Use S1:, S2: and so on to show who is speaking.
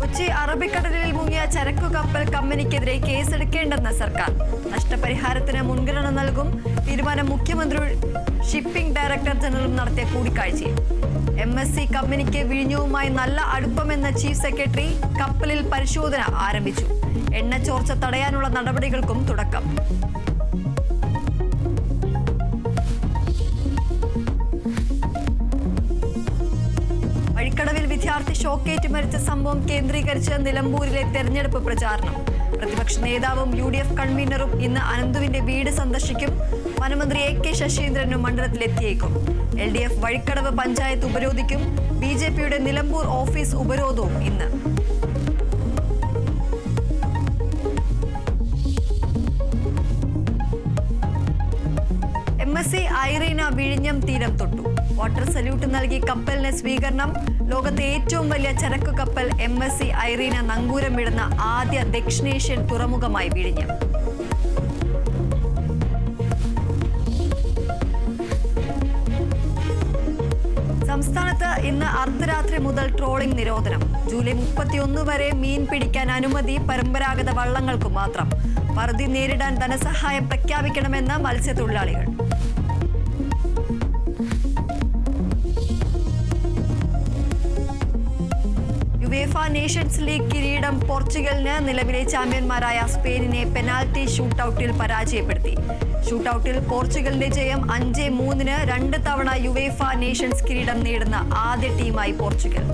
S1: കൊച്ചി അറബിക്കടലിൽ മുങ്ങിയ ചരക്കു കപ്പൽ കമ്പനിക്കെതിരെ കേസെടുക്കേണ്ടെന്ന് സർക്കാർ. നഷ്ടപരിഹാരത്തിന് മുൻഗണന നൽകും തീരുമാനം മുഖ്യമന്ത്രി ഷിപ്പിംഗ് ഡയറക്ടർ ജനറലും നടത്തിയ കൂടിക്കാഴ്ചയിൽ. MSC കമ്പനിക്ക് വിഴിഞ്ഞവുമായി നല്ല അടുപ്പമെന്ന ചീഫ് സെക്രട്ടറി. കപ്പലിൽ പരിശോധന ആരംഭിച്ചു. എണ്ണ ചോർച്ച തടയാനുള്ള നടപടികൾക്കും തുടക്കം. വഴിക്കടവിൽ വിദ്യാർത്ഥി ഷോക്കേറ്റ് മരിച്ച സംഭവം കേന്ദ്രീകരിച്ച് നിലമ്പൂരിലെ തെരഞ്ഞെടുപ്പ് പ്രചാരണം. പ്രതിപക്ഷ നേതാവും UDF കൺവീനറും ഇന്ന് അനന്തുവിന്റെ വീട് സന്ദർശിക്കും. വനമന്ത്രി AK ശശീന്ദ്രനും മണ്ഡലത്തിലെത്തിയേക്കും. LDF വഴിക്കടവ് പഞ്ചായത്ത് ഉപരോധിക്കും. BJPയുടെ നിലമ്പൂർ ഓഫീസ് ഉപരോധവും ഇന്ന്. MSC ഐറീന വിഴിഞ്ഞം തീരം തൊട്ടു. വാട്ടർ സല്യൂട്ട് നൽകി കപ്പലിന് സ്വീകരണം. ലോകത്തെ ഏറ്റവും വലിയ ചരക്കു കപ്പൽ MSC ഐറീന നങ്കൂരം വിടുന്ന ആദ്യ ദക്ഷിണേഷ്യൻ തുറമുഖമായി വിഴിഞ്ഞം. സംസ്ഥാനത്ത് ഇന്ന് അർദ്ധരാത്രി മുതൽ ട്രോളിംഗ് നിരോധനം. ജൂലൈ 31 വരെ മീൻ പിടിക്കാൻ അനുമതി പരമ്പരാഗത വള്ളങ്ങൾക്ക് മാത്രം. വറുതി നേരിടാൻ ധനസഹായം പ്രഖ്യാപിക്കണമെന്ന് മത്സ്യത്തൊഴിലാളികൾ. യുവേഫ നേഷൻസ് ലീഗ് കിരീടം പോർച്ചുഗലിന്. നിലവിലെ ചാമ്പ്യന്മാരായ സ്പെയിനിനെ പെനാൽറ്റി ഷൂട്ടൌട്ടിൽ പരാജയപ്പെടുത്തി. ഷൂട്ടൌട്ടിൽ പോർച്ചുഗലിന്റെ ജയം 5-3. 2 തവണ യുവേഫ നേഷൻസ് കിരീടം നേടുന്ന ആദ്യ ടീമായി പോർച്ചുഗൽ.